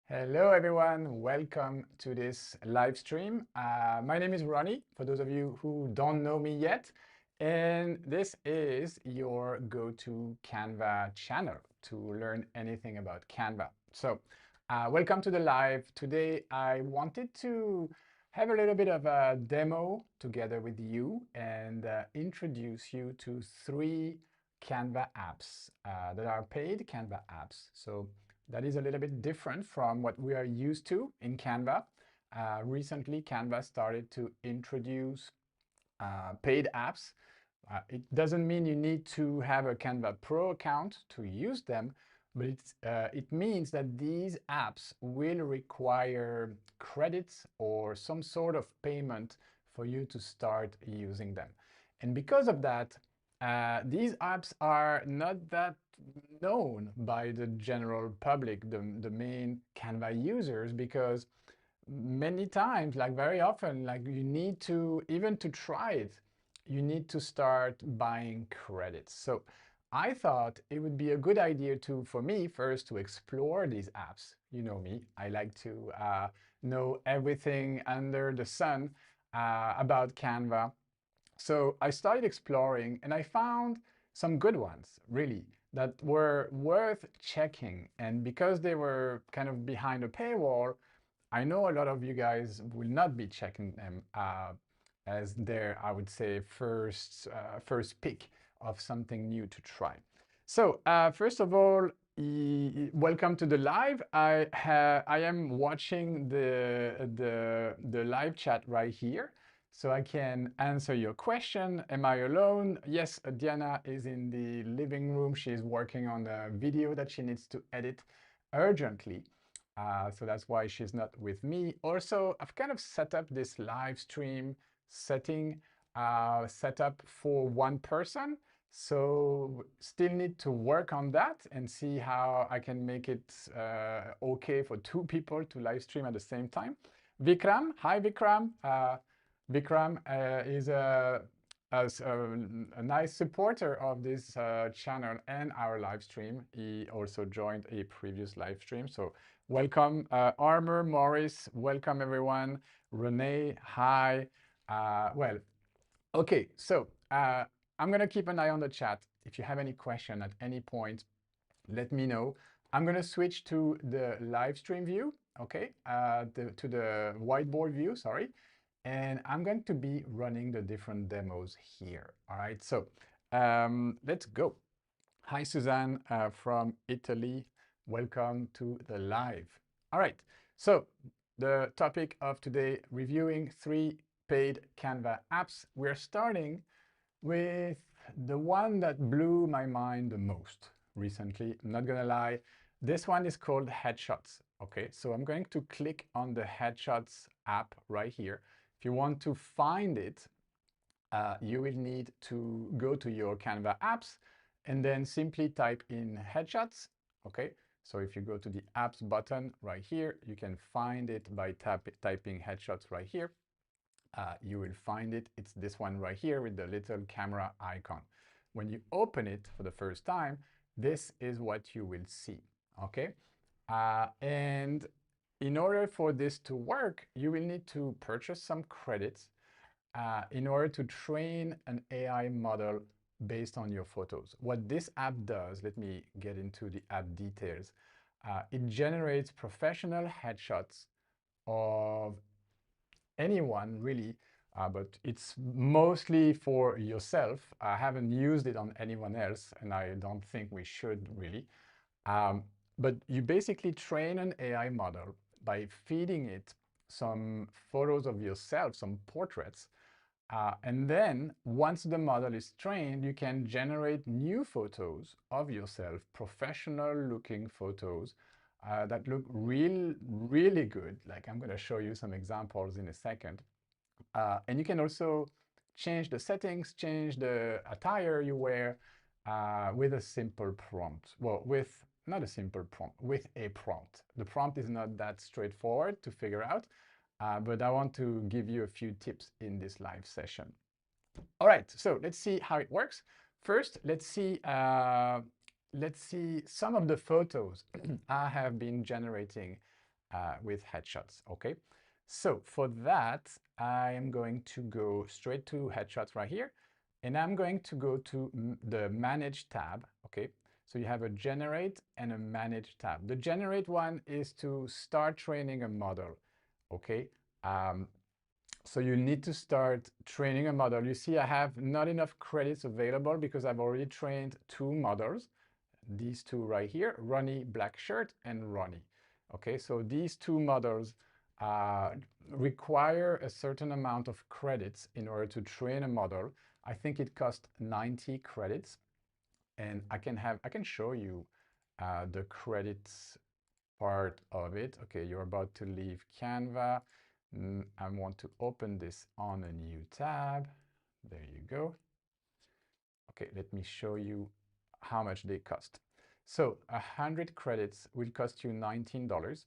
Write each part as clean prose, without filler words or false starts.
Hello everyone, welcome to this live stream. My name is Ronnie, for those of you who don't know me yet, and this is your go-to Canva channel to learn anything about Canva. So welcome to the live. Today I wanted to have a little bit of a demo together with you and introduce you to three Canva apps that are paid Canva apps. So that is a little bit different from what we are used to in Canva. Recently, Canva started to introduce paid apps. It doesn't mean you need to have a Canva Pro account to use them, but it means that these apps will require credits or some sort of payment for you to start using them. And because of that, these apps are not that known by the general public, the main Canva users, because many times, like very often, like you need to, even to try it, you need to start buying credits. So I thought it would be a good idea to, for me, first to explore these apps. You know me, I like to know everything under the sun about Canva. So I started exploring and I found some good ones, really, that were worth checking. And because they were kind of behind a paywall, I know a lot of you guys will not be checking them as their, I would say, first pick of something new to try. So first of all, welcome to the live. I am watching the live chat right here, so I can answer your question. Am I alone? Yes, Diana is in the living room. She's working on a video that she needs to edit urgently. So that's why she's not with me. Also, I've kind of set up this live stream setting set up for one person. So still need to work on that and see how I can make it okay for two people to live stream at the same time. Vikram, hi Vikram. Vikram is a nice supporter of this channel and our live stream. He also joined a previous live stream. So welcome, Armor, Morris, welcome everyone. Renee, hi. Well, okay, so I'm gonna keep an eye on the chat. If you have any question at any point, let me know. I'm gonna switch to the live stream view, okay, to the whiteboard view, sorry. And I'm going to be running the different demos here, all right? So let's go. Hi, Suzanne from Italy. Welcome to the live. All right, so the topic of today, reviewing three paid Canva apps. We're starting with the one that blew my mind the most recently. I'm not gonna lie. This one is called Headshots. Okay, so I'm going to click on the Headshots app right here. If you want to find it, you will need to go to your Canva apps and then simply type in Headshots. Okay, so if you go to the apps button right here, you can find it by typing Headshots right here. You will find it. It's this one right here with the little camera icon. When you open it for the first time, this is what you will see, okay? And in order for this to work, you will need to purchase some credits in order to train an AI model based on your photos. What this app does, let me get into the app details. It generates professional headshots of anyone really, but it's mostly for yourself. I haven't used it on anyone else, and I don't think we should really. But you basically train an AI model by feeding it some photos of yourself, some portraits. And then once the model is trained, you can generate new photos of yourself, professional looking photos that look really good. Like I'm going to show you some examples in a second. And you can also change the settings, change the attire you wear with a simple prompt. Well, with not a simple prompt, with a prompt. The prompt is not that straightforward to figure out, but I want to give you a few tips in this live session. All right, so let's see how it works. First, let's see some of the photos I have been generating with headshots, okay? So for that, I am going to go straight to headshots right here, and I'm going to go to the Manage tab, okay? So you have a Generate and a Manage tab. The Generate one is to start training a model, okay? So you need to start training a model. You see, I have not enough credits available because I've already trained 2 models. These 2 right here, Ronnie Black Shirt and Ronnie. Okay, so these 2 models require a certain amount of credits in order to train a model. I think it costs 90 credits, and I can show you the credits part of it. Okay, you're about to leave Canva. I want to open this on a new tab. There you go. Okay, let me show you how much they cost. So 100 credits will cost you $19.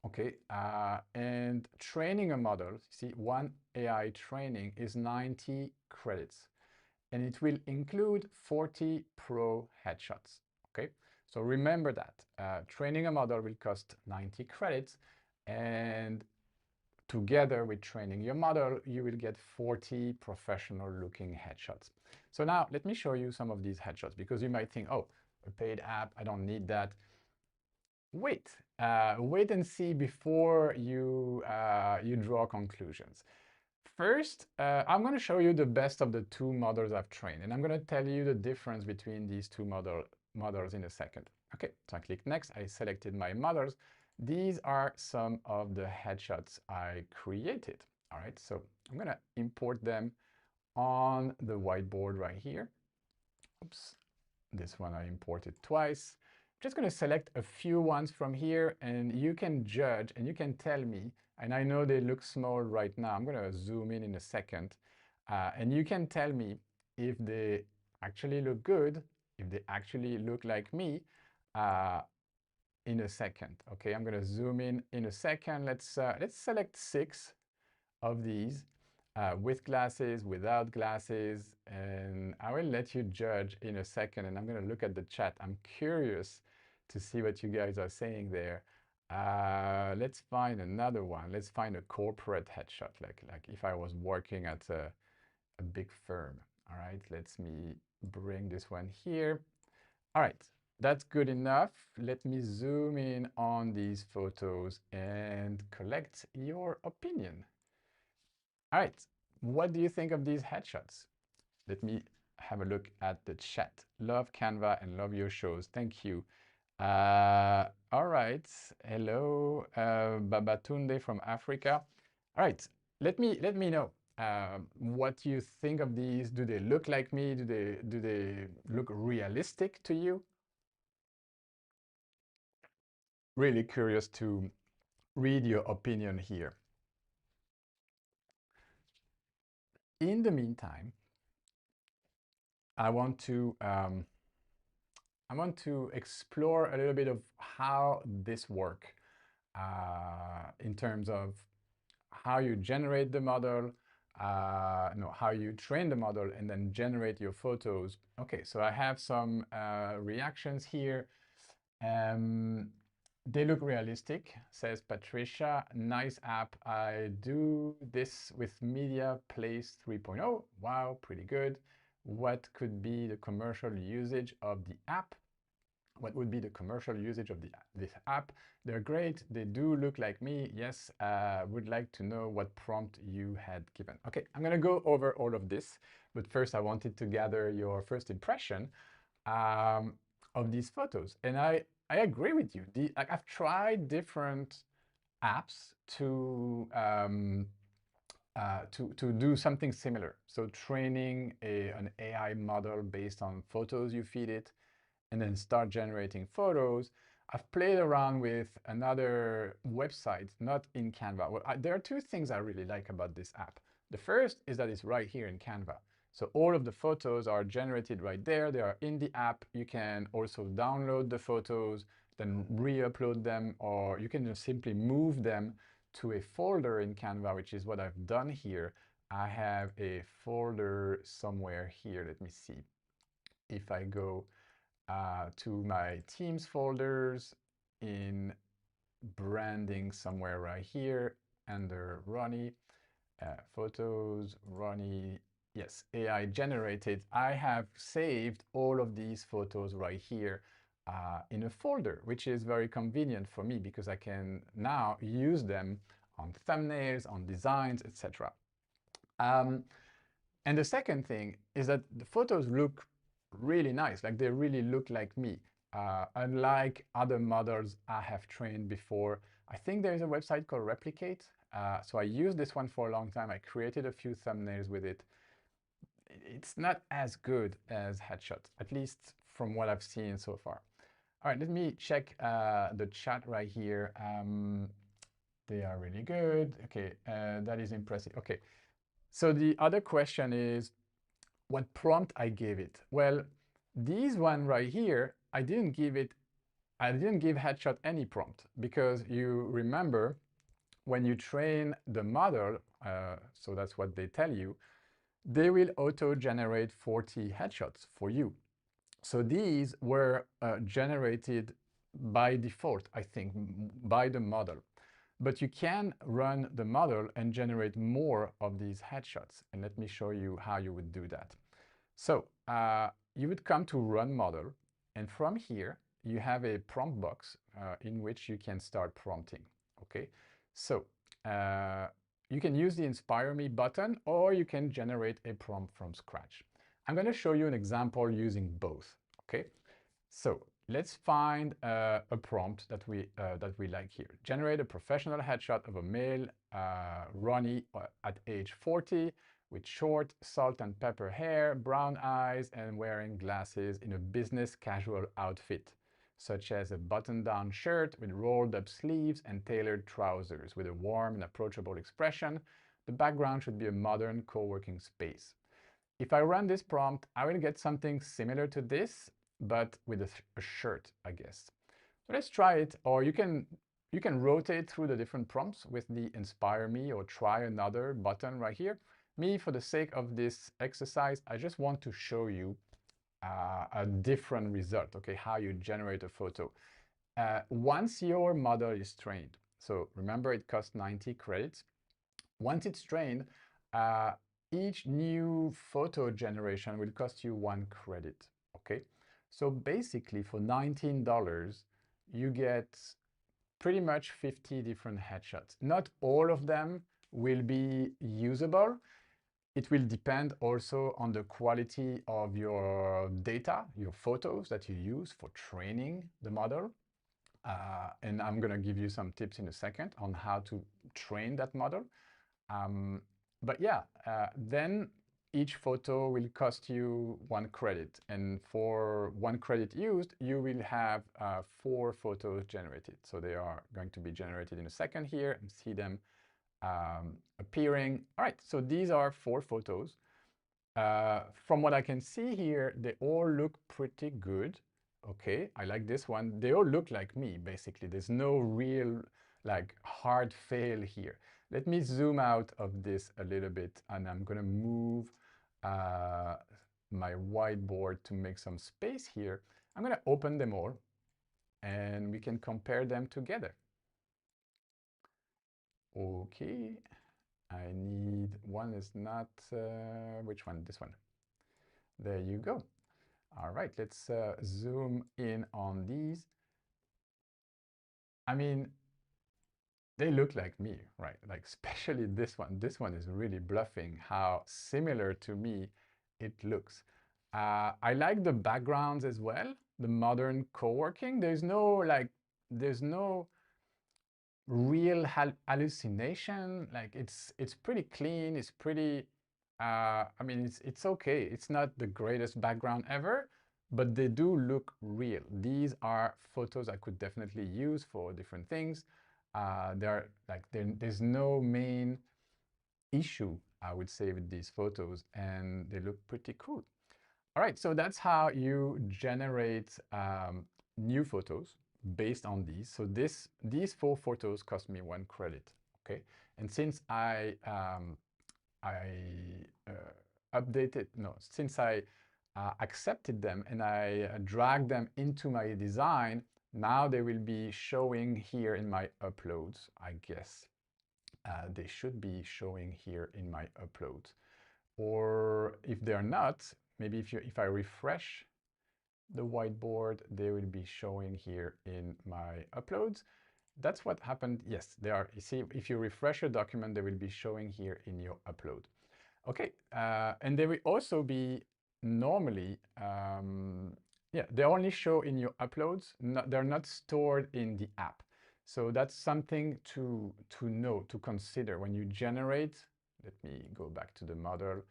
Okay, and training a model, see, one AI training is 90 credits, and it will include 40 pro headshots. Okay, so remember that training a model will cost 90 credits, and together with training your model, you will get 40 professional looking headshots. So now let me show you some of these headshots, because you might think, oh, a paid app, I don't need that. Wait, wait and see before you draw conclusions. First, I'm going to show you the best of the 2 models I've trained, and I'm going to tell you the difference between these 2 models in a second. Okay, so I click next, I selected my models. These are some of the headshots I created. All right, so I'm going to import them on the whiteboard right here. Oops, this one I imported twice. I'm just going to select a few ones from here, and you can judge and you can tell me, and I know they look small right now. I'm going to zoom in a second, and you can tell me if they actually look good, if they actually look like me in a second. Okay, I'm going to zoom in a second. Let's select 6 of these with glasses, without glasses, and I will let you judge in a second, and I'm going to look at the chat. I'm curious to see what you guys are saying there. Let's find another one. Let's find a corporate headshot, like if I was working at a big firm. All right, let me bring this one here. All right, that's good enough. Let me zoom in on these photos and collect your opinion. All right, what do you think of these headshots? Let me have a look at the chat. Love Canva and love your shows. Thank you. All right, hello, Babatunde from Africa. All right, let me know what you think of these. Do they look like me? Do they look realistic to you? Really curious to read your opinion here. In the meantime, I want to explore a little bit of how this works in terms of how you generate the model, no, how you train the model and then generate your photos. Okay, so I have some reactions here. They look realistic, says Patricia. Nice app. I do this with Media Place 3.0. Wow, pretty good. What could be the commercial usage of the app? What would be the commercial usage of this app? They're great. They do look like me. Yes, would like to know what prompt you had given. Okay, I'm going to go over all of this. But first, I wanted to gather your first impression of these photos. And I agree with you. I've tried different apps to do something similar. So training an AI model based on photos you feed it, and then start generating photos. I've played around with another website, not in Canva. Well, there are 2 things I really like about this app. The first is that it's right here in Canva. So all of the photos are generated right there. They are in the app. You can also download the photos, then re-upload them, or you can just simply move them to a folder in Canva, which is what I've done here. I have a folder somewhere here. Let me see. If I go to my Teams folders in branding somewhere right here under Ronnie. Photos, Ronnie, yes, AI generated. I have saved all of these photos right here in a folder, which is very convenient for me because I can now use them on thumbnails, on designs, etc. And the second thing is that the photos look really nice, like they really look like me. Unlike other models I have trained before, I think there is a website called Replicate. So I used this one for a long time. I created a few thumbnails with it. It's not as good as Headshot, at least from what I've seen so far. All right, let me check the chat right here. They are really good. Okay, that is impressive. Okay, so the other question is, what prompt I gave it? Well, these one right here, I didn't give Headshot any prompt because you remember when you train the model, so that's what they tell you, they will auto-generate 40 headshots for you. So these were generated by default, I think, by the model. But you can run the model and generate more of these headshots. And let me show you how you would do that. So you would come to Run Model, and from here, you have a prompt box in which you can start prompting, okay? So you can use the Inspire Me button, or you can generate a prompt from scratch. I'm going to show you an example using both, okay? So let's find a prompt that we like here. Generate a professional headshot of a male, Ronnie, at age 40, with short salt and pepper hair, brown eyes, and wearing glasses in a business casual outfit, such as a button-down shirt with rolled-up sleeves and tailored trousers with a warm and approachable expression. The background should be a modern co-working space. If I run this prompt, I will get something similar to this, but with a shirt, I guess. So let's try it, or you can rotate through the different prompts with the Inspire Me or try another button right here. Me, for the sake of this exercise, I just want to show you a different result, okay, how you generate a photo. Once your model is trained, so remember it costs 90 credits. Once it's trained, each new photo generation will cost you 1 credit, okay? So basically for $19, you get pretty much 50 different headshots. Not all of them will be usable. It will depend also on the quality of your data, your photos that you use for training the model. And I'm going to give you some tips in a second on how to train that model. But yeah, then each photo will cost you 1 credit. And for 1 credit used, you will have 4 photos generated. So they are going to be generated in a second here and see them appearing. All right, so these are 4 photos. From what I can see here, they all look pretty good. Okay, I like this one. They all look like me, basically. There's no real like hard fail here. Let me zoom out of this a little bit, and I'm gonna move my whiteboard to make some space here. I'm gonna open them all, and we can compare them together. Okay, I need, one is not, which one? This one. There you go. All right, let's zoom in on these. I mean, they look like me, right? Like especially this one. This one is really bluffing how similar to me it looks. I like the backgrounds as well, the modern co-working. There's no real hallucination. Like it's pretty clean. It's pretty, I mean, it's okay. It's not the greatest background ever, but they do look real. These are photos I could definitely use for different things. There's no main issue, I would say, with these photos, and they look pretty cool. All right, so that's how you generate new photos based on these. So these 4 photos cost me 1 credit, okay? And since since I accepted them and I dragged them into my design, Now they will be showing here in my uploads, I guess. They should be showing here in my uploads. Or if they're not, maybe if I refresh the whiteboard, they will be showing here in my uploads. That's what happened. Yes, they are. You see, if you refresh your document, they will be showing here in your upload. Okay, and they will also be normally, yeah, they only show in your uploads. They're not stored in the app. So that's something to know, to consider when you generate. Let me go back to the model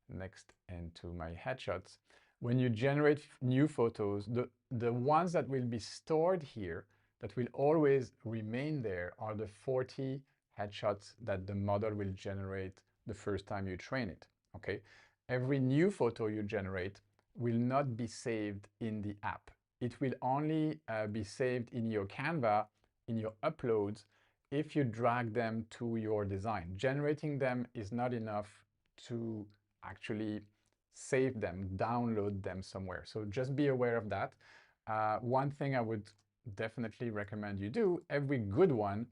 next and to my headshots. When you generate new photos, the ones that will be stored here, that will always remain there, are the 40 headshots that the model will generate the first time you train it, okay? Every new photo you generate will not be saved in the app. It will only be saved in your Canva, in your uploads, if you drag them to your design. Generating them is not enough to actually save them, download them somewhere. So just be aware of that. One thing I would definitely recommend you do, every good one,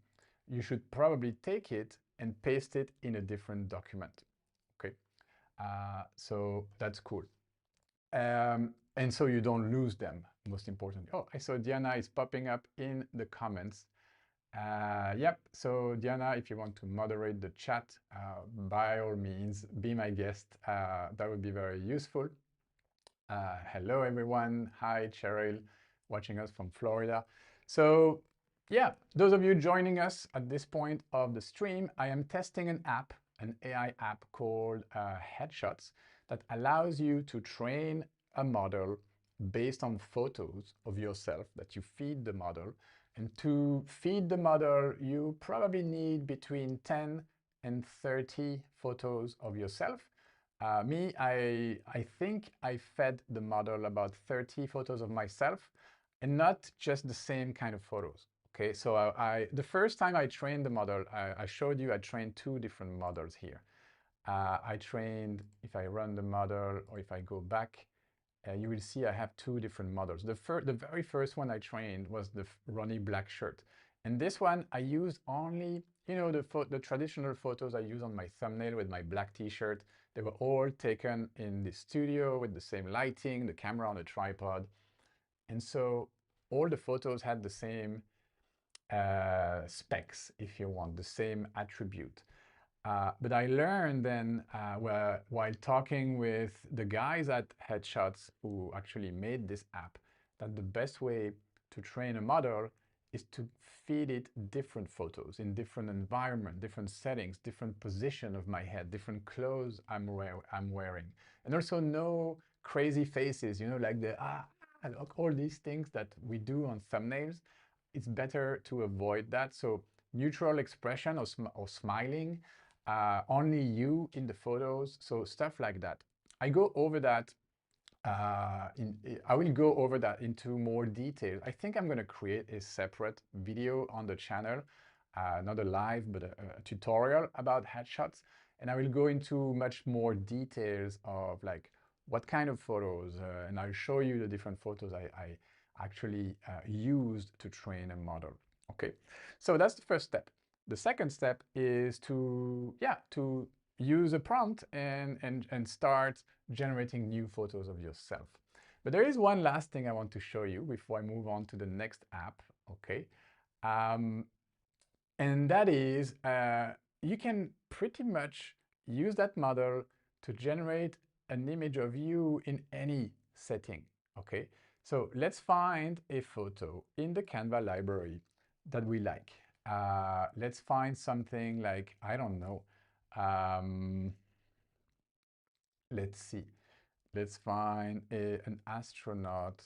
you should probably take it and paste it in a different document, okay? So that's cool. And so you don't lose them, most importantly. Oh, I saw Diana is popping up in the comments. Yep, so Diana, if you want to moderate the chat, by all means, be my guest. That would be very useful. Hello, everyone. Hi, Cheryl, watching us from Florida. So yeah, those of you joining us at this point of the stream, I am testing an app, an AI app called Headshots, that allows you to train a model based on photos of yourself that you feed the model. And to feed the model, you probably need between 10 and 30 photos of yourself. I think I fed the model about 30 photos of myself, and not just the same kind of photos. Okay, so the first time I trained the model, I showed you I trained two different models here. I trained, if I run the model or if I go back, you will see I have two different models. The very first one I trained was the Ronnie black shirt. And this one I used only, you know, the traditional photos I use on my thumbnail with my black t-shirt. They were all taken in the studio with the same lighting, the camera on a tripod. And so all the photos had the same specs, if you want, the same attribute. But I learned then, while talking with the guys at Headshots who actually made this app, that the best way to train a model is to feed it different photos in different environment, different settings, different position of my head, different clothes I'm wearing. And also no crazy faces, you know, like all these things that we do on thumbnails. It's better to avoid that. So neutral expression or smiling, only you in the photos, so stuff like that. I go over that. I will go over that into more detail. I think I'm going to create a separate video on the channel, not a live, but a tutorial about headshots. And I will go into much more details of like what kind of photos, and I'll show you the different photos I actually used to train a model. Okay, so that's the first step. The second step is to use a prompt and start generating new photos of yourself. But there is one last thing I want to show you before I move on to the next app, okay? And that is, you can pretty much use that model to generate an image of you in any setting, okay? So let's find a photo in the Canva library that we like. Let's find something like, I don't know, let's see. Let's find an astronaut,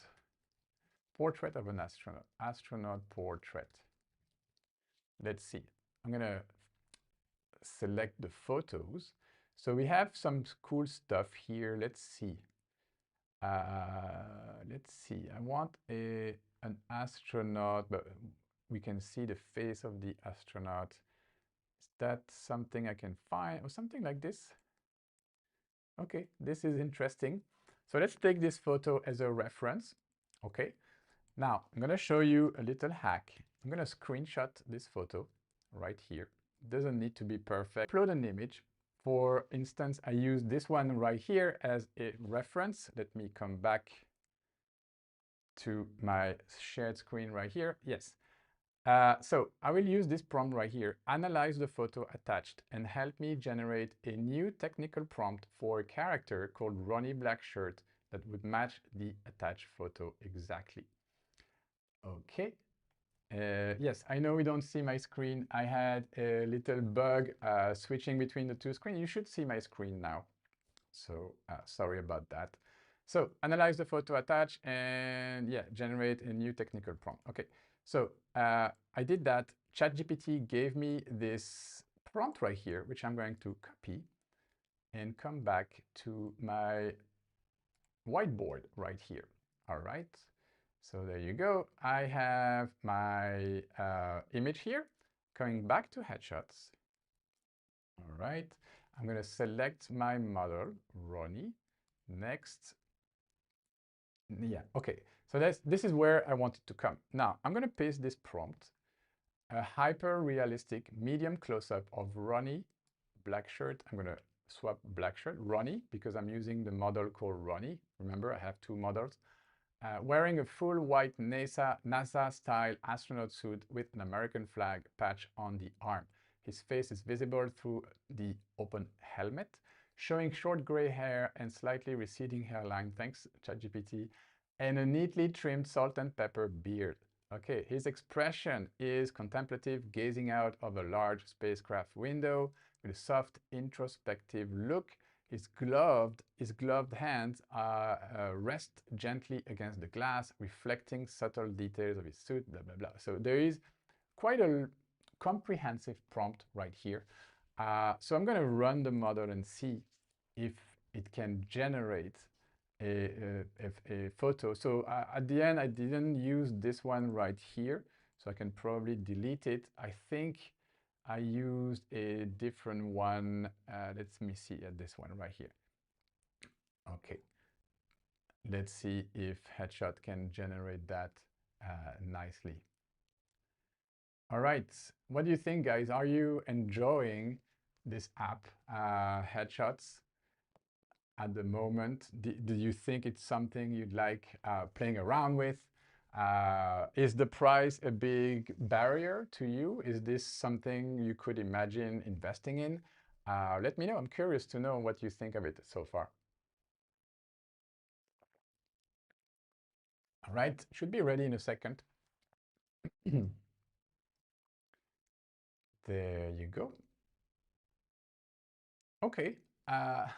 portrait of an astronaut, astronaut portrait. Let's see. I'm going to select the photos. So we have some cool stuff here. Let's see. Let's see. I want an astronaut, but we can see the face of the astronaut. Is that something I can find? Or something like this? Okay, this is interesting. So let's take this photo as a reference. Okay. Now, I'm going to show you a little hack. I'm going to screenshot this photo right here. It doesn't need to be perfect. Upload an image. For instance, I use this one right here as a reference. Let me come back to my shared screen right here. Yes. So I will use this prompt right here. Analyze the photo attached and help me generate a new technical prompt for a character called Ronnie Blackshirt that would match the attached photo exactly. Okay. Yes, I know we don't see my screen. I had a little bug switching between the two screens. You should see my screen now. So sorry about that. So analyze the photo attached and yeah, generate a new technical prompt. Okay, so I did that. ChatGPT gave me this prompt right here, which I'm going to copy and come back to my whiteboard right here. All right. So there you go. I have my image here. Going back to headshots. All right. I'm going to select my model, Ronnie. Next. Yeah, okay. So this is where I want it to come. Now, I'm going to paste this prompt, a hyper-realistic medium close-up of Ronnie Blackshirt. I'm going to swap Blackshirt, Ronnie, because I'm using the model called Ronnie. Remember, I have two models. Wearing a full white NASA-style astronaut suit with an American flag patch on the arm. His face is visible through the open helmet, showing short gray hair and slightly receding hairline, thanks ChatGPT, and a neatly trimmed salt and pepper beard. Okay, his expression is contemplative, gazing out of a large spacecraft window with a soft, introspective look. His gloved hands rest gently against the glass, reflecting subtle details of his suit, blah, blah, blah. So there is quite a comprehensive prompt right here. So I'm going to run the model and see if it can generate a photo. So at the end, I didn't use this one right here, so I can probably delete it. I think I used a different one. Let me see at this one right here. Okay. Let's see if Headshot can generate that nicely. All right. What do you think, guys? Are you enjoying this app, Headshots, at the moment? Do you think it's something you'd like playing around with? Is the price a big barrier to you? Is this something you could imagine investing in? Let me know. I'm curious to know what you think of it so far. All right, should be ready in a second. There you go. Okay,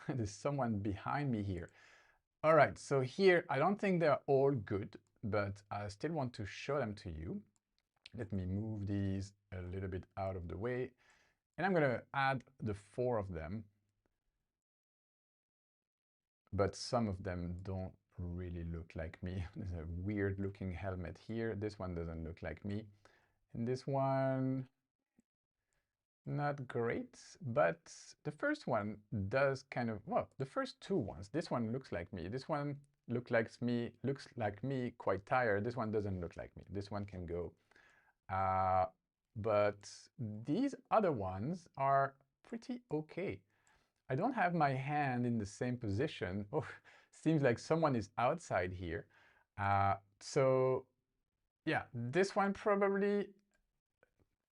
there's someone behind me here. All right, so here, I don't think they're all good, but I still want to show them to you. Let me move these a little bit out of the way. And I'm going to add the 4 of them. But some of them don't really look like me. There's a weird looking helmet here. This one doesn't look like me. And this one, not great, but the first one does kind of, well, the first 2 ones. This one looks like me. This one looks like me, quite tired. This one doesn't look like me. This one can go. But these other ones are pretty okay. I don't have my hand in the same position. Oh, seems like someone is outside here. So yeah, this one probably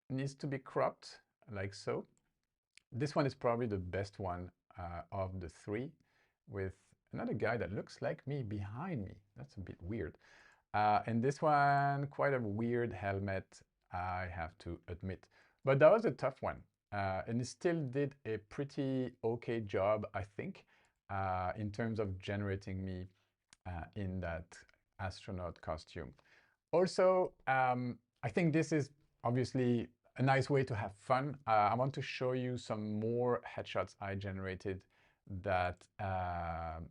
needs to be cropped like so. This one is probably the best one of the 3, with another guy that looks like me behind me. That's a bit weird. And this one, quite a weird helmet, I have to admit. But that was a tough one. And it still did a pretty okay job, I think, in terms of generating me in that astronaut costume. Also, I think this is obviously a nice way to have fun. I want to show you some more headshots I generated that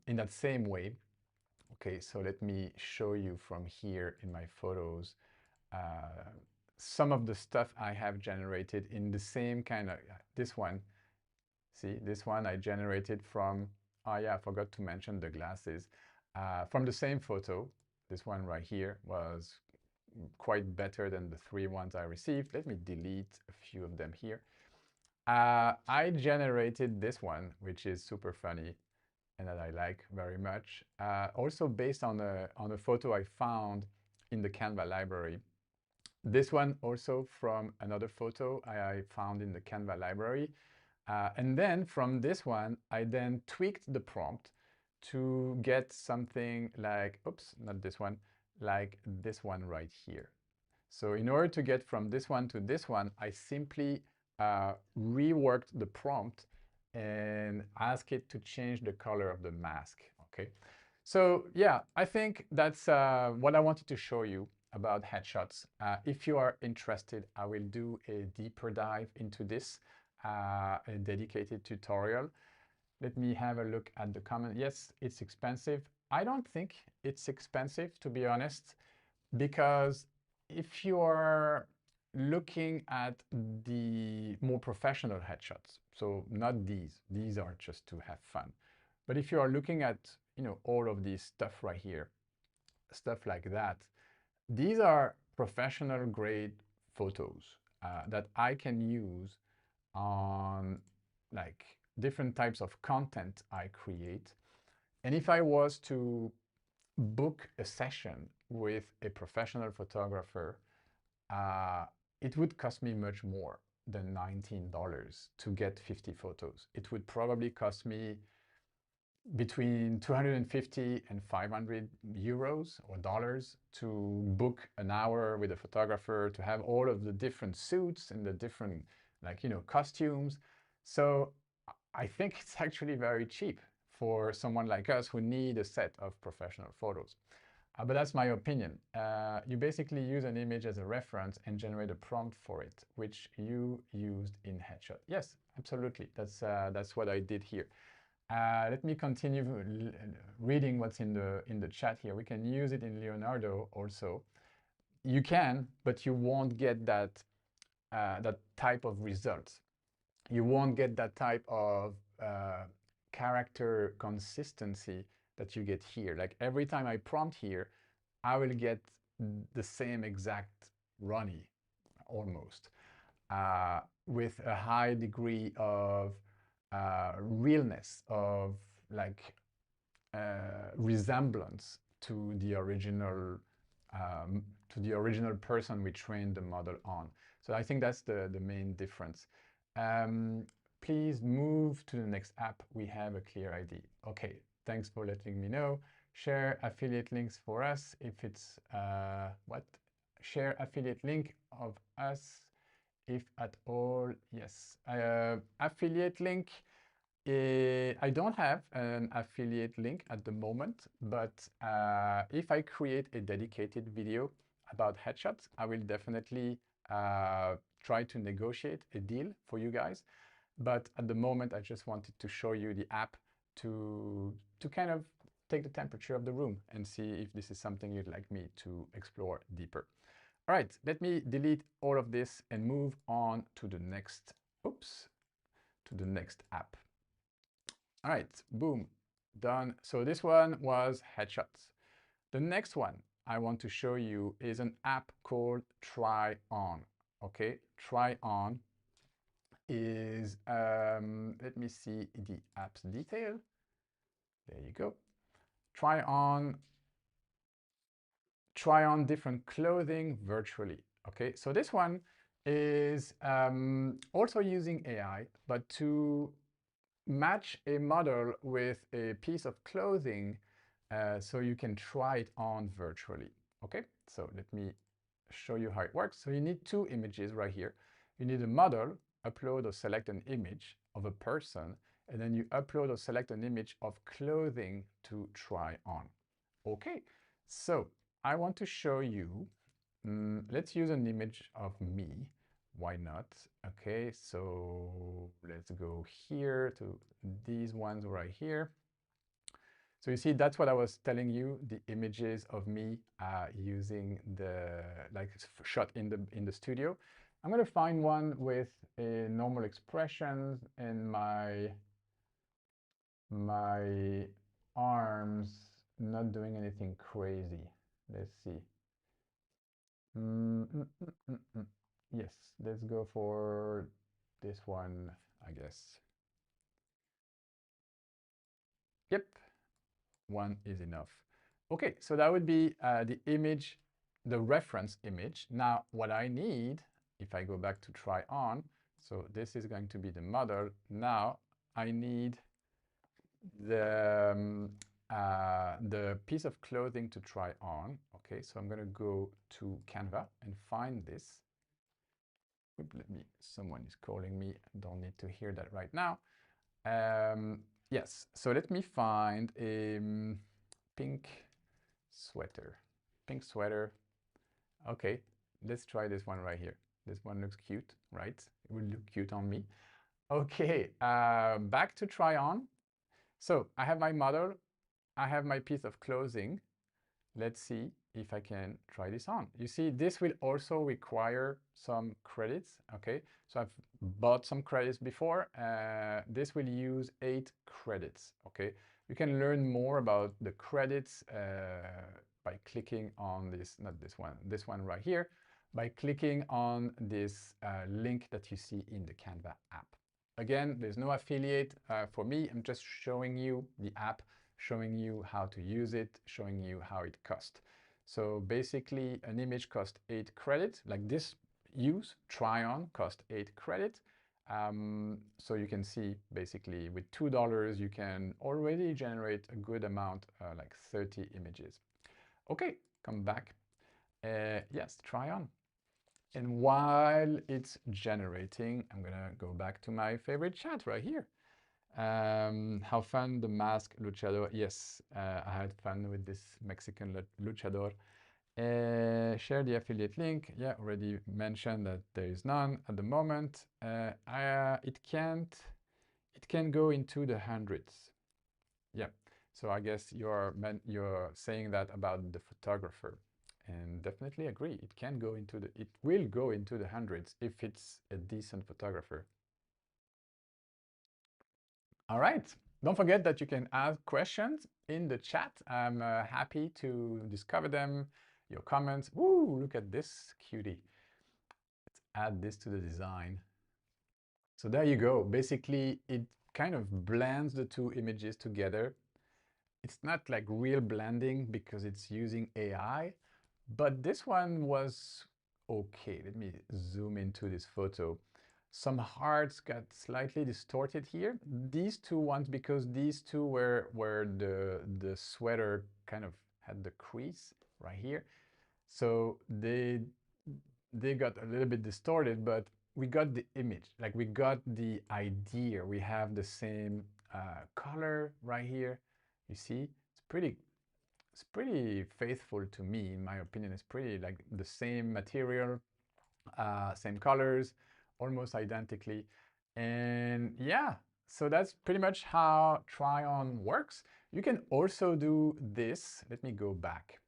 in that same way. Okay, so let me show you from here in my photos some of the stuff I have generated in the same kind of, this one. See, this one I generated from, oh yeah, I forgot to mention the glasses. From the same photo, this one right here was quite better than the 3 ones I received. Let me delete a few of them here. I generated this one, which is super funny and that I like very much. Also based on a photo I found in the Canva library. This one also from another photo I found in the Canva library. And then from this one, I then tweaked the prompt to get something like, oops, not this one, like this one right here. So in order to get from this one to this one, I simply reworked the prompt and asked it to change the color of the mask, okay? So yeah, I think that's what I wanted to show you about headshots. If you are interested, I will do a deeper dive into this, a dedicated tutorial. Let me have a look at the comment. Yes, it's expensive. I don't think it's expensive, to be honest, because if you are looking at the more professional headshots, so not these are just to have fun. But if you are looking at, all of these stuff right here, stuff like that, these are professional grade photos that I can use on like different types of content I create. And if I was to book a session with a professional photographer, it would cost me much more than $19 to get 50 photos. It would probably cost me between 250 and 500 euros or dollars to book an hour with a photographer, to have all of the different suits and the different costumes. So I think it's actually very cheap for someone like us who need a set of professional photos. But that's my opinion. You basically use an image as a reference and generate a prompt for it, which you used in Headshot. Yes, absolutely. That's what I did here. Let me continue reading what's in the chat here. We can use it in Leonardo also. You can, but you won't get that type of results. You won't get that type of character consistency that you get here. Like every time I prompt here, I will get the same exact Ronnie, almost, with a high degree of realness, of like resemblance to the original person we trained the model on. So I think that's the main difference. Please move to the next app. We have a clear ID. Okay, thanks for letting me know. Share affiliate links for us if it's what? Share affiliate link of us if at all. Yes. Affiliate link. I don't have an affiliate link at the moment, but if I create a dedicated video about headshots, I will definitely try to negotiate a deal for you guys. But at the moment, I just wanted to show you the app to kind of take the temperature of the room and see if this is something you'd like me to explore deeper. All right, let me delete all of this and move on to the next, to the next app. All right, boom, done. So this one was headshots. The next one I want to show you is an app called Try On. Okay, Try On is, let me see the app's detail. There you go. Try on different clothing virtually. Okay, so this one is also using AI, but to match a model with a piece of clothing so you can try it on virtually. Okay, so let me show you how it works. So you need two images right here. You need a model, upload or select an image of a person, and then you upload or select an image of clothing to try on. Okay, so I want to show you, let's use an image of me. Why not? Okay, so let's go here to these ones right here. So you see, that's what I was telling you, the images of me using the shot in the studio. I'm going to find one with a normal expression and my arms not doing anything crazy. Let's see. Mm, mm, mm, mm, mm. Yes, let's go for this one, I guess. Yep, one is enough. Okay, so that would be the image, the reference image. Now, what I need, if I go back to try on, so this is going to be the model. Now, I need the piece of clothing to try on. Okay, so I'm going to go to Canva and find this. Someone is calling me. Don't need to hear that right now. Yes, so let me find a pink sweater. Pink sweater. Okay, let's try this one right here. This one looks cute, right? It will look cute on me. Okay, back to try on. So I have my model. I have my piece of clothing. Let's see if I can try this on. You see, this will also require some credits, okay? So I've bought some credits before. This will use 8 credits, okay? You can learn more about the credits by clicking on this, not this one right here, by clicking on this link that you see in the Canva app. Again, there's no affiliate for me. I'm just showing you the app, showing you how to use it, showing you how it costs. So basically, an image costs 8 credits, like this use, try on, cost 8 credits. So you can see basically with $2, you can already generate a good amount, like 30 images. Okay, come back. Yes, try on. And while it's generating, I'm gonna go back to my favorite chat right here. How fun the mask luchador. Yes, I had fun with this Mexican luchador. Share the affiliate link. Yeah, already mentioned that there is none at the moment. It can go into the hundreds. Yeah, so I guess you're saying that about the photographer, and definitely agree. It will go into the hundreds if it's a decent photographer. All right. Don't forget that you can ask questions in the chat. I'm happy to discover them, your comments. Woo, look at this cutie. Let's add this to the design. So there you go. Basically, it kind of blends the two images together. It's not like real blending because it's using AI, but this one was okay. Let me zoom into this photo. Some hearts got slightly distorted here. These two ones, because these two were where the sweater kind of had the crease right here. So they got a little bit distorted, but we got the image, like we got the idea. We have the same color right here. You see, it's pretty faithful to me, in my opinion. It's pretty like the same material, same colors, almost identically. And yeah, so that's pretty much how try-on works. You can also do this. Let me go back.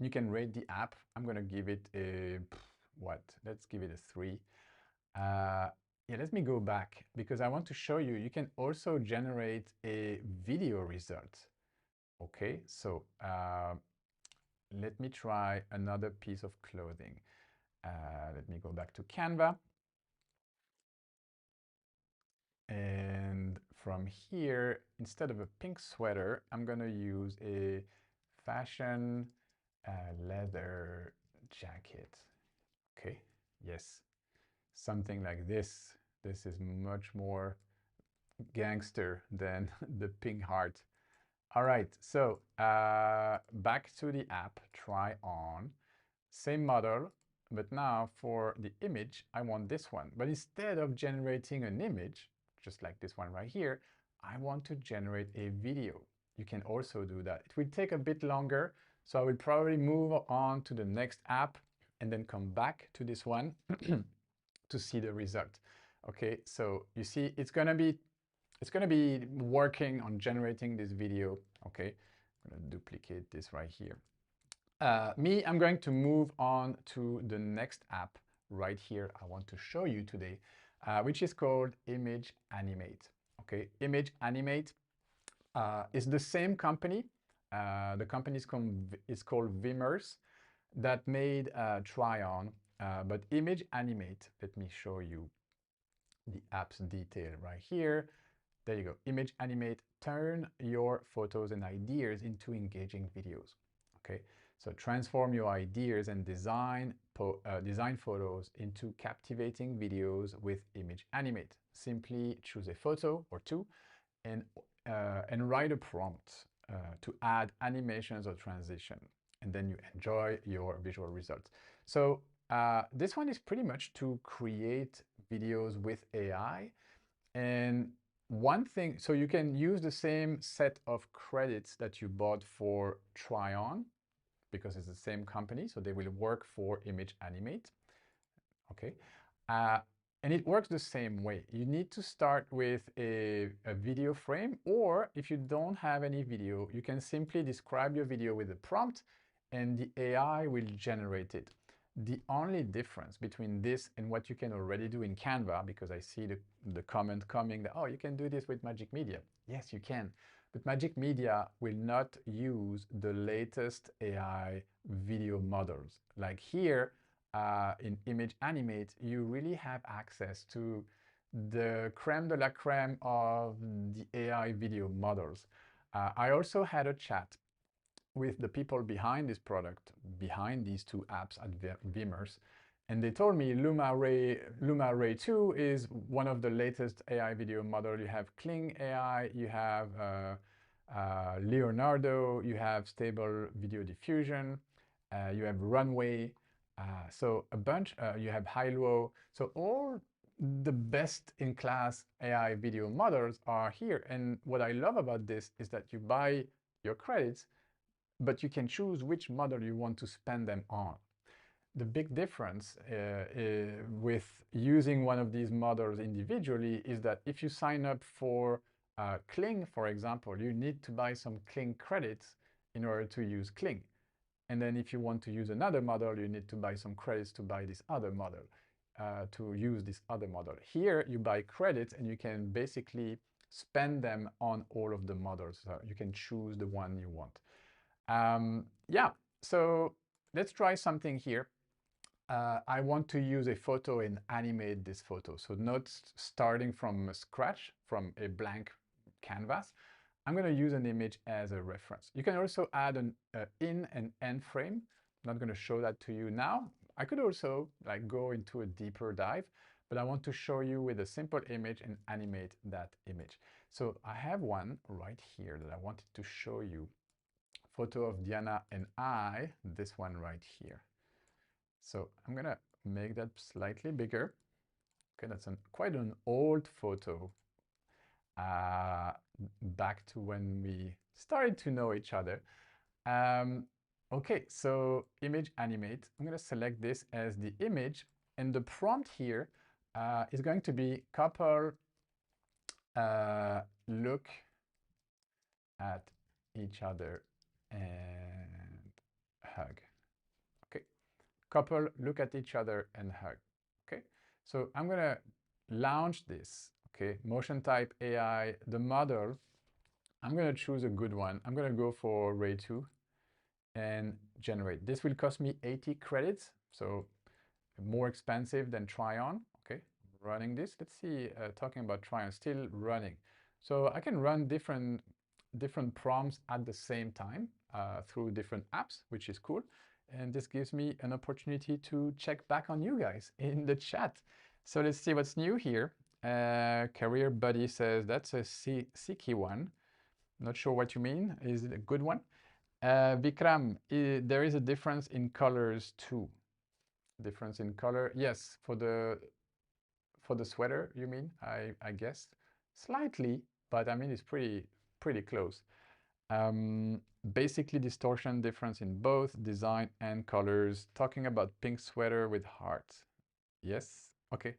You can rate the app. I'm gonna give it a, what? Let's give it a 3. Yeah, let me go back because I want to show you, you can also generate a video result. Okay, so let me try another piece of clothing. Let me go back to Canva. And from here, instead of a pink sweater, I'm gonna use a fashion leather jacket. Okay, yes, something like this. This is much more gangster than the pink heart. All right, so back to the app, try on. Same model, but now for the image, I want this one. But instead of generating an image, just like this one right here, I want to generate a video. You can also do that. It will take a bit longer, so I will probably move on to the next app and then come back to this one to see the result. Okay, so you see, it's gonna be working on generating this video. Okay, I'm gonna duplicate this right here. I'm going to move on to the next app right here I want to show you today, which is called Image Animate. Okay, Image Animate is the same company. The company is called Vimers. that made try on, but Image Animate, let me show you the app's detail right here. There you go. Image Animate, turn your photos and ideas into engaging videos. Okay, so transform your ideas and design photos into captivating videos with Image Animate. Simply choose a photo or two and write a prompt to add animations or transition, and then you enjoy your visual results. So this one is pretty much to create videos with AI. And one thing, so you can use the same set of credits that you bought for Try On, because it's the same company, so they will work for Image Animate. Okay. Uh, and it works the same way. You need to start with a video frame, or if you don't have any video, you can simply describe your video with a prompt and the AI will generate it. The only difference between this and what you can already do in Canva, because I see the comment coming that, oh, you can do this with Magic Media. Yes, you can. But Magic Media will not use the latest AI video models. Like here, in Image Animate, you really have access to the creme de la creme of the AI video models. I also had a chat with the people behind this product, behind these two apps at Vimers, and they told me Luma Ray 2 is one of the latest AI video model. You have Kling AI, you have Leonardo, you have Stable Video Diffusion, you have Runway, so a bunch, you have Hilo. So all the best in class AI video models are here. And what I love about this is that you buy your credits, but you can choose which model you want to spend them on. The big difference with using one of these models individually is that if you sign up for Kling, for example, you need to buy some Kling credits in order to use Kling. And then if you want to use another model, you need to buy some credits to buy this other model, to use this other model. Here, you buy credits and you can basically spend them on all of the models. So you can choose the one you want. Yeah, so let's try something here. I want to use a photo and animate this photo. So not starting from scratch, from a blank canvas. I'm going to use an image as a reference. You can also add an in and end frame. I'm not going to show that to you now. I could also like go into a deeper dive, but I want to show you with a simple image and animate that image. So I have one right here that I wanted to show you. Photo of Diana and I, this one right here. So I'm gonna make that slightly bigger. Okay, that's quite an old photo, back to when we started to know each other. Okay, so Image Animate. I'm gonna select this as the image, and the prompt here is going to be couple look at each other and hug. Okay, couple look at each other and hug. Okay, so I'm gonna launch this. Okay, motion type AI, the model. I'm gonna choose a good one. I'm gonna go for Ray 2 and generate. This will cost me 80 credits, so more expensive than Try On. Okay, running this. Let's see, talking about Try On, still running. So I can run different prompts at the same time through different apps, which is cool. And this gives me an opportunity to check back on you guys in the chat. So let's see what's new here. Career Buddy says that's a Siki one. Not sure what you mean. Is it a good one? Vikram, there is a difference in colors too. Difference in color, yes. For the sweater, you mean? I guess slightly, but I mean it's pretty close. Basically distortion difference in both design and colors. Talking about pink sweater with heart. Yes, okay.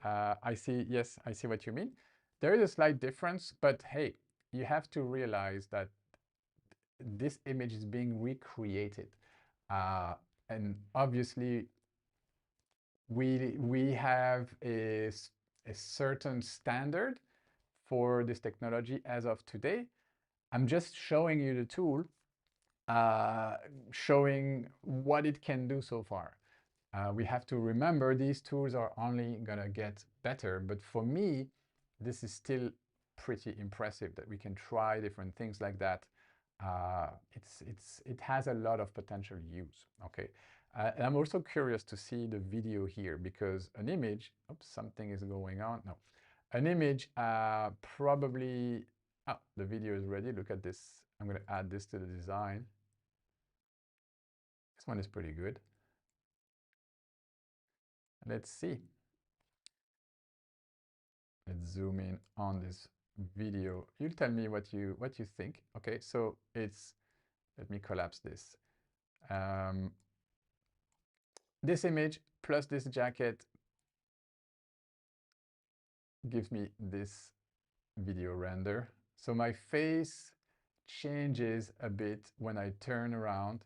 I see, yes, I see what you mean. There is a slight difference, but hey, you have to realize that this image is being recreated. And obviously, we have a certain standard for this technology as of today. I'm just showing you the tool. uh, showing what it can do so far. We have to remember these tools are only gonna get better, but for me, this is still pretty impressive that we can try different things like that. It has a lot of potential use, okay? And I'm also curious to see the video here because an image, oops, something is going on. No, an image probably, oh, the video is ready. Look at this. I'm gonna add this to the design. This one is pretty good. Let's see. Let's zoom in on this video. You tell me what you think. Okay, so it's, let me collapse this. This image plus this jacket gives me this video render. So my face changes a bit when I turn around.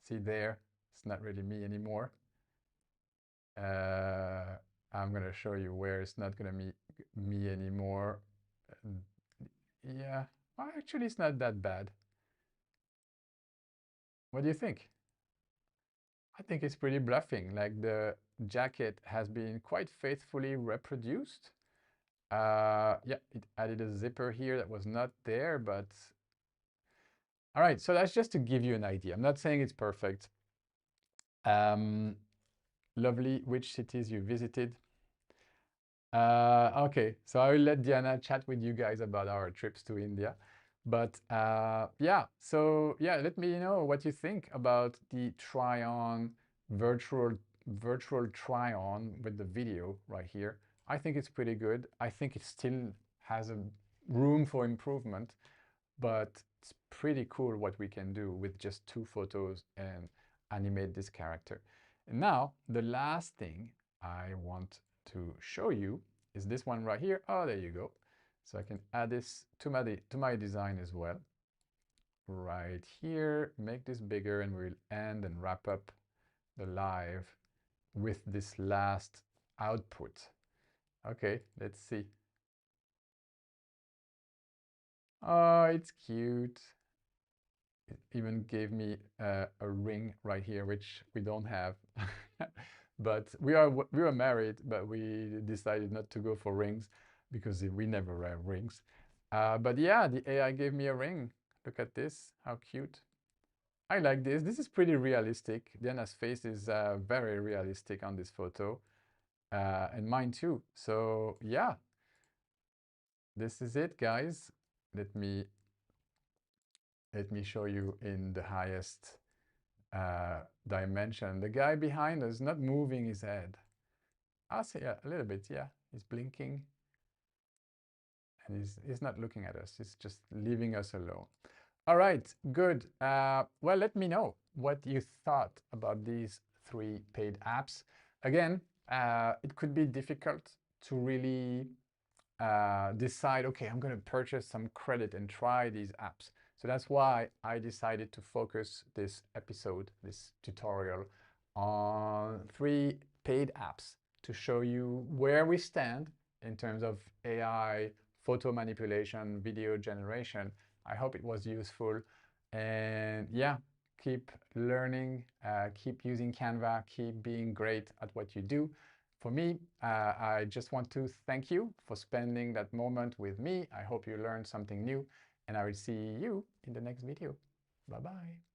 See there, it's not really me anymore. I'm gonna show you where it's not gonna be me anymore. Yeah, well, actually it's not that bad. What do you think? I think it's pretty bluffing. Like the jacket has been quite faithfully reproduced. Yeah, it added a zipper here that was not there, but all right. So that's just to give you an idea. I'm not saying it's perfect. Lovely. Which cities you visited? Okay, so I will let Diana chat with you guys about our trips to India. But yeah, so yeah, let me know what you think about the try-on virtual try-on with the video right here. I think it's pretty good. I think it still has a room for improvement, but it's pretty cool what we can do with just 2 photos and animate this character. And now the last thing I want to show you is this one right here. Oh, there you go. So I can add this to my design as well. Right here, make this bigger, and we'll end and wrap up the live with this last output. Okay, let's see. Oh, it's cute. It even gave me a ring right here, which we don't have. But we were married, but we decided not to go for rings because we never wear rings. But yeah, the AI gave me a ring. Look at this, how cute. I like this. This is pretty realistic. Diana's face is very realistic on this photo, and mine too. So yeah, this is it, guys. Let me show you in the highest dimension. The guy behind us not moving his head. I'll say a little bit, yeah. He's blinking and he's not looking at us. He's just leaving us alone. All right, good. Well, let me know what you thought about these 3 paid apps. Again, it could be difficult to really decide, okay, I'm going to purchase some credit and try these apps. So that's why I decided to focus this episode, this tutorial, on 3 paid apps to show you where we stand in terms of AI, photo manipulation, video generation. I hope it was useful. And yeah, keep learning, keep using Canva, keep being great at what you do. For me, I just want to thank you for spending that moment with me. I hope you learned something new, and I will see you in the next video. Bye-bye.